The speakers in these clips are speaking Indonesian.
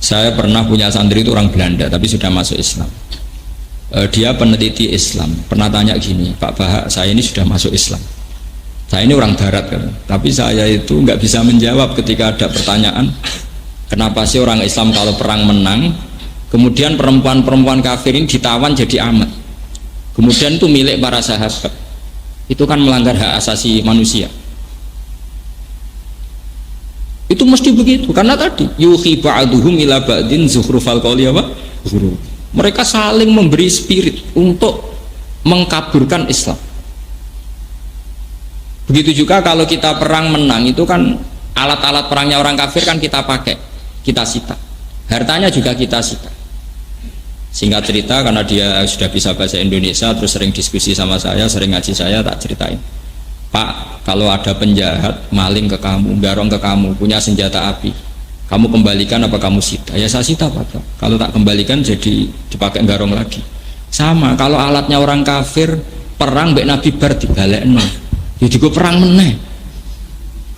Saya pernah punya santri itu orang Belanda tapi sudah masuk Islam. Dia peneliti Islam, pernah tanya gini, Pak Bahak, saya ini sudah masuk Islam, saya ini orang Barat kan, tapi saya itu nggak bisa menjawab ketika ada pertanyaan, kenapa sih orang Islam kalau perang menang, kemudian perempuan-perempuan kafir ini ditawan jadi amat, kemudian itu milik para sahabat, itu kan melanggar hak asasi manusia. Itu mesti begitu, karena tadi yuhi ba'duhum ila ba'din zukhrufal qawli apa? Mereka saling memberi spirit untuk mengkaburkan Islam. Begitu juga kalau kita perang menang, itu kan alat-alat perangnya orang kafir kan kita pakai, kita sita, hartanya juga kita sita. Singkat cerita, karena dia sudah bisa bahasa Indonesia terus sering diskusi sama saya, sering ngaji saya, tak ceritain, Pak, kalau ada penjahat maling ke kamu, garong ke kamu, punya senjata api, kamu kembalikan apa kamu sita? Ya saya sita Pak. Kalau tak kembalikan jadi dipakai garong lagi. Sama, kalau alatnya orang kafir perang mbek Nabi bar dibalekno, jadi gue perang meneh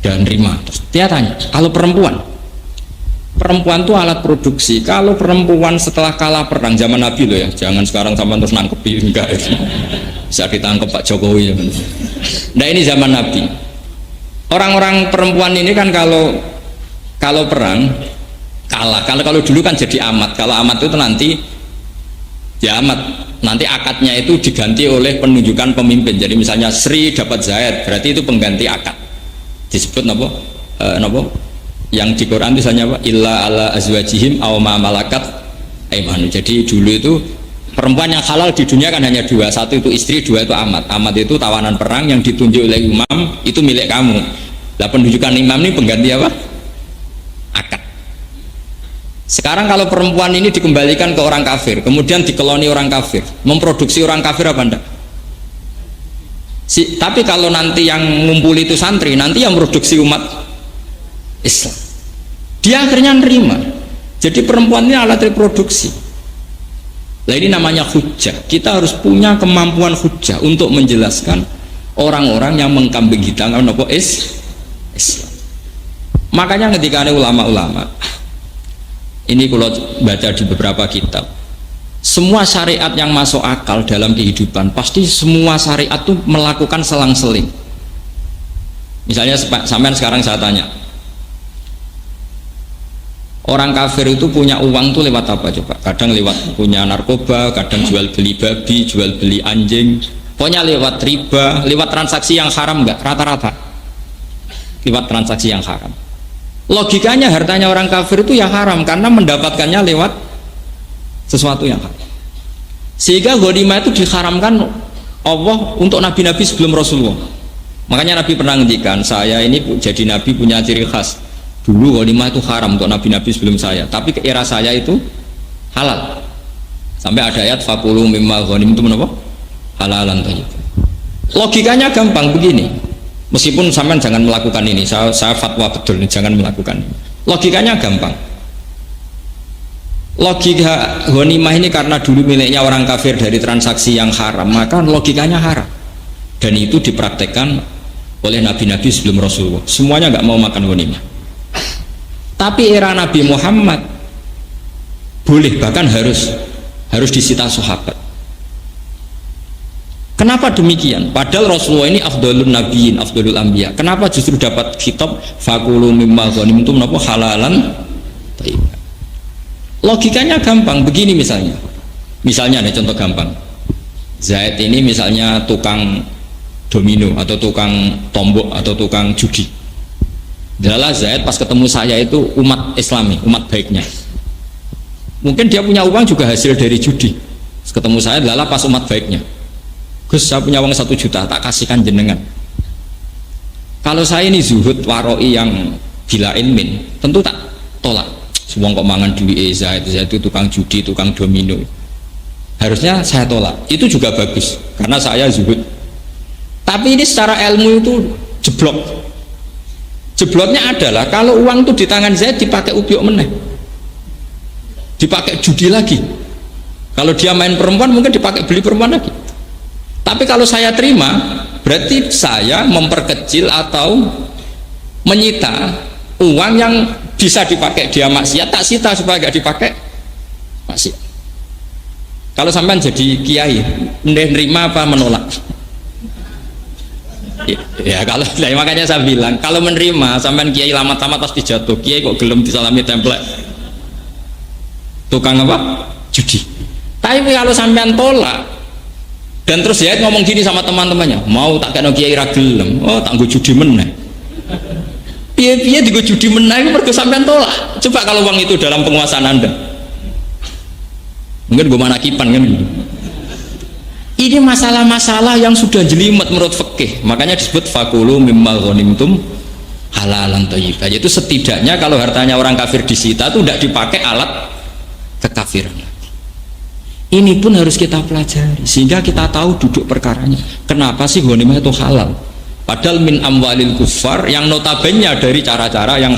dan nerima. Terus dia tanya, kalau perempuan tuh alat produksi. Kalau perempuan setelah kalah perang zaman Nabi loh ya, jangan sekarang sama terus nangkepi, enggak itu bisa ditangkap Pak Jokowi ya. Nah ini zaman Nabi, orang-orang perempuan ini kan kalau perang kalah, kalau dulu kan jadi amat, kalau amat itu nanti ya amat, nanti akadnya itu diganti oleh penunjukan pemimpin. Jadi misalnya Sri dapat Zaid, berarti itu pengganti akad, disebut napa yang di Quran misalnya apa, illa ala azwajihim aw ma malakat aymanu. Jadi dulu itu perempuan yang halal di dunia kan hanya dua, satu itu istri, dua itu amat. Amat itu tawanan perang yang ditunjuk oleh imam, itu milik kamu. Lah penunjukan imam ini pengganti apa? Akad. Sekarang kalau perempuan ini dikembalikan ke orang kafir, kemudian dikeloni orang kafir, memproduksi orang kafir apa enggak? Tapi kalau nanti yang ngumpul itu santri, nanti yang produksi umat Islam, dia akhirnya nerima. Jadi perempuan ini alat reproduksi. Nah ini namanya hujjah. Kita harus punya kemampuan hujjah untuk menjelaskan orang-orang yang mengkambing hitamkan Islam. Makanya ketika ada ulama-ulama, ini kalau baca di beberapa kitab, semua syariat yang masuk akal dalam kehidupan, pasti semua syariat itu melakukan selang-seling. Misalnya sampean sekarang saya tanya, orang kafir itu punya uang tuh lewat apa coba? Kadang lewat punya narkoba, kadang jual beli babi, jual beli anjing, pokoknya lewat riba, lewat transaksi yang haram enggak? Rata-rata lewat transaksi yang haram. Logikanya hartanya orang kafir itu ya haram karena mendapatkannya lewat sesuatu yang haram. Sehingga ghanimah itu diharamkan Allah untuk nabi-nabi sebelum Rasulullah. Makanya Nabi pernah ngendikan, saya ini jadi nabi punya ciri khas. Dulu ghanimah itu haram untuk nabi-nabi sebelum saya, tapi ke era saya itu halal. Sampai ada ayat fakulu mimma ghanimtum apa? Halalan thayyib. Logikanya gampang begini. Meskipun sampean jangan melakukan ini, saya fatwa betul nih, jangan melakukan ini. Logikanya gampang. Logika ghanimah ini karena dulu miliknya orang kafir dari transaksi yang haram, maka logikanya haram. Dan itu dipraktekkan oleh nabi-nabi sebelum Rasulullah. Semuanya nggak mau makan ghanimah. Tapi era Nabi Muhammad boleh, bahkan harus disita sahabat. Kenapa demikian? Padahal Rasulullah ini afdalun nabiyyin, afdalul anbiya. Kenapa justru dapat kitab fakulu mimma ghanimtum napa halalan thayyib? Logikanya gampang begini, misalnya ada contoh gampang. Zaid ini misalnya tukang domino atau tukang tombok atau tukang judi. Adalah Zaid pas ketemu saya itu umat Islami, umat baiknya. Mungkin dia punya uang juga hasil dari judi. Ketemu saya adalah pas umat baiknya. Gus, saya punya uang 1 juta, tak kasihkan jenengan. Kalau saya ini zuhud waroi yang bilain min, tentu tak tolak. Semua kok mangan duit Zaid itu tukang judi, tukang domino. Harusnya saya tolak. Itu juga bagus, karena saya zuhud. Tapi ini secara ilmu itu jeblok. Jebloknya adalah kalau uang itu di tangan Zaid dipakai ubyuk meneh, dipakai judi lagi. Kalau dia main perempuan mungkin dipakai beli perempuan lagi. Tapi kalau saya terima, berarti saya memperkecil atau menyita uang yang bisa dipakai dia maksiat, tak sita supaya gak dipakai maksiat. Kalau sampean jadi kiai, menerima apa menolak? Ya kalau makanya saya bilang kalau menerima sampean kiai lama-lama pasti jatuh. Kiai kok gelem disalami template tukang apa? Judi. Tapi kalau sampean tolak dan terus ya ngomong gini sama teman-temannya, mau tak kena kiai ra gelem, oh tak nggo judi meneh. Piye-piye digo judi meneh mergo sampean tolak. Coba kalau uang itu dalam penguasaan Anda. Mungkin gue mana kipan kan gitu. Ini masalah-masalah yang sudah jelimet menurut fikih, makanya disebut fakulu mimma ghanimtum halalan thayyiban. Itu setidaknya kalau hartanya orang kafir disita itu tidak dipakai alat kekafiran. Ini pun harus kita pelajari sehingga kita tahu duduk perkaranya. Kenapa sih ghanimah itu halal? Padahal min amwalil kufar yang notabene dari cara-cara yang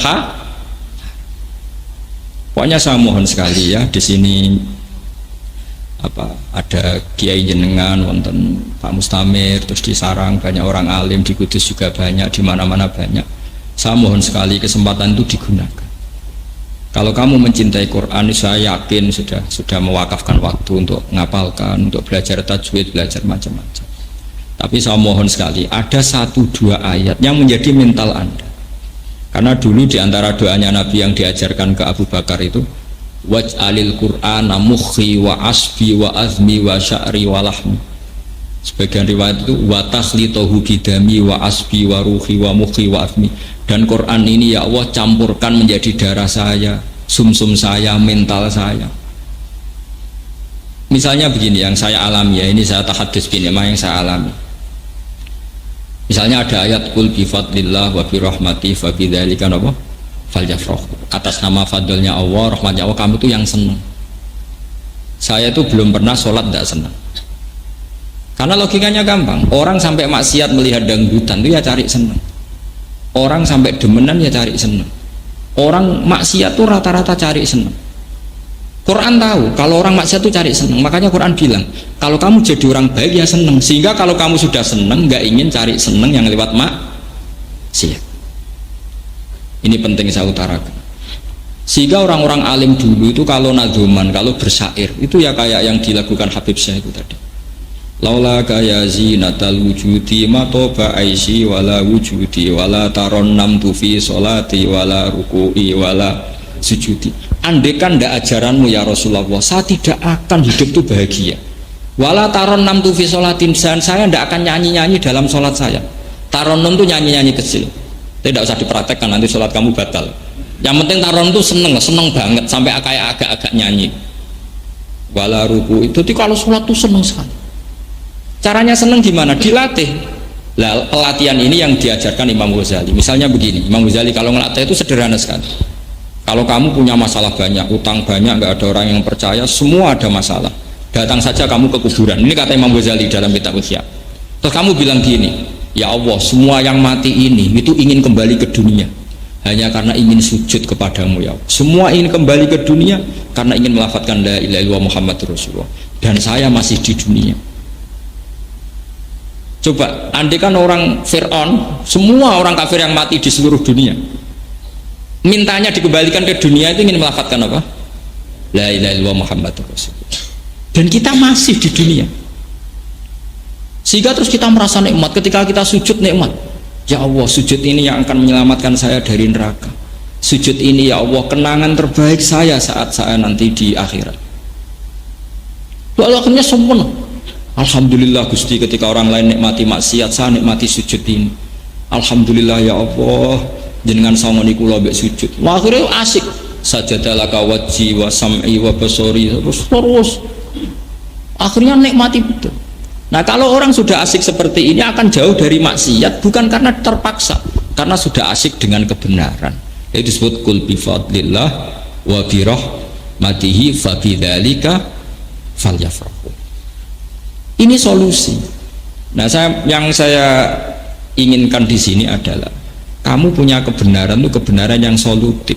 pokoknya saya mohon sekali ya di sini ada kiai jenengan wonten Pak Mustamir, terus di Sarang banyak orang alim, di Kudus juga banyak, di mana-mana banyak. Saya mohon sekali kesempatan itu digunakan. Kalau kamu mencintai Quran, saya yakin sudah mewakafkan waktu untuk ngapalkan, untuk belajar tajwid, belajar macam-macam. Tapi saya mohon sekali ada 1-2 ayat yang menjadi mental Anda. Karena dulu di antara doanya Nabi yang diajarkan ke Abu Bakar itu, waj'alil qur'ana mukhi wa asbi wa azmi wa sya'ri wa lahmi. Sebagian riwayat itu wa takhlitahu bidami wa asbi wa ruhi wa mukhi wa azmi. Dan Quran ini ya Allah campurkan menjadi darah saya, sumsum saya, mental saya. Misalnya begini yang saya alami ya, ini saya tahadus begini yang saya alami. Misalnya ada ayat qul bi fadlillah wa bi rahmati fa bidzalika apa? Falyafrah. Atas nama fadlnya Allah, rahmatnya Allah, kamu itu yang senang. Saya itu belum pernah sholat tidak senang. Karena logikanya gampang. Orang sampai maksiat melihat dangdutan itu ya cari senang. Orang sampai demenan ya cari senang. Orang maksiat itu rata-rata cari senang. Quran tahu kalau orang maksiat itu cari senang. Makanya Quran bilang kalau kamu jadi orang baik ya senang. Sehingga kalau kamu sudah senang nggak ingin cari senang yang lewat maksiat. Ini penting saya utarakan. Sehingga orang-orang alim dulu itu kalau nadzuman, kalau bersyair itu ya kayak yang dilakukan Habib Syekh itu tadi. Laula kaya zinatal wujudi ma toba aisi wala wujudi wala taron namtu fi sholati wala ruku'i wala sujudi. Andekan ndak ajaranmu ya Rasulullah, saya tidak akan hidup itu bahagia. Wala taron namtu fi sholatin, saya ndak akan nyanyi-nyanyi dalam sholat saya. Taron itu nyanyi-nyanyi kecil. Tidak usah dipraktekkan, nanti sholat kamu batal. Yang penting taron itu seneng banget sampai kayak agak-agak nyanyi. Wala ruku itu kalau sholat tuh seneng sekali. Caranya seneng gimana? Dilatih. Lah pelatihan ini yang diajarkan Imam Ghazali. Misalnya begini, Imam Ghazali kalau ngelatih itu sederhana sekali. Kalau kamu punya masalah banyak, utang banyak, nggak ada orang yang percaya, semua ada masalah. Datang saja kamu ke kuburan. Ini kata Imam Ghazali dalam kitab Ihya. Terus kamu bilang gini, ya Allah, semua yang mati ini itu ingin kembali ke dunia hanya karena ingin sujud kepadamu ya Allah. Semua ingin kembali ke dunia karena ingin melafadzkan la ilaha illallah Muhammadur Rasulullah, dan saya masih di dunia. Coba andaikan orang Fir'aun, semua orang kafir yang mati di seluruh dunia mintanya dikembalikan ke dunia itu ingin melafadzkan apa? La ilaha illallah Muhammadur Rasulullah, dan kita masih di dunia. Sehingga terus kita merasa nikmat ketika kita sujud, nikmat. Ya Allah, sujud ini yang akan menyelamatkan saya dari neraka. Sujud ini ya Allah kenangan terbaik saya saat saya nanti di akhirat. Lalu akhirnya sempurna. Alhamdulillah Gusti, ketika orang lain nikmati maksiat, saya nikmati sujud ini. Alhamdulillah ya Allah, jenengan sangoni kula mbek sujud. Wah, akhirnya asik. Sajadalaka wajhi wa sam'i wa basori, terus. Akhirnya nikmati betul. Nah kalau orang sudah asik seperti ini akan jauh dari maksiat, bukan karena terpaksa, karena sudah asik dengan kebenaran. Itu disebut qul bi fadlillah wa bi rahmatihi fa bidzalika falyafrahu. Ini solusi. Nah yang saya inginkan di sini adalah kamu punya kebenaran itu kebenaran yang solutif.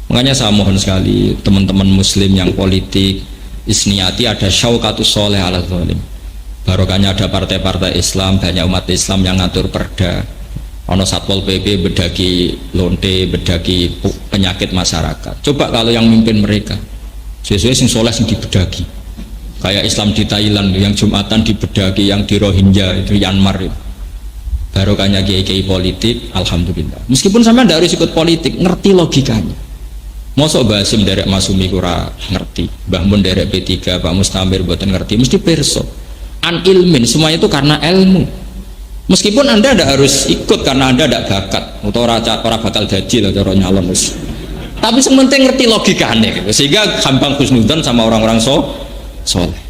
Makanya saya mohon sekali teman-teman muslim yang politik isniyati ada syaukatus soleh ala zalim. Barokahnya ada partai-partai Islam, banyak umat Islam yang ngatur perda. ono Satpol PP bedaki lonte, bedaki penyakit masyarakat. Coba kalau yang mimpin mereka sesuai sing soleh sing dibedaki, kayak Islam di Thailand yang Jumatan dibedaki, yang di Rohingya itu Myanmar itu. Barokahnya kiai-kiai politik, alhamdulillah. Meskipun sampai tidak harus ikut politik, ngerti logikanya. Mosok Mbah Hasim derek Masumi kura ngerti, Mbah Mun derek P3, Pak Mustamir buatan ngerti, mesti perso. An ilmin, semuanya itu karena ilmu. Meskipun Anda tidak harus ikut karena Anda tidak bakat, atau orang bakal gaji lah cara nyalon. Tapi sementing ngerti logikanya gitu. Sehingga gampang husnudzon sama orang-orang soleh.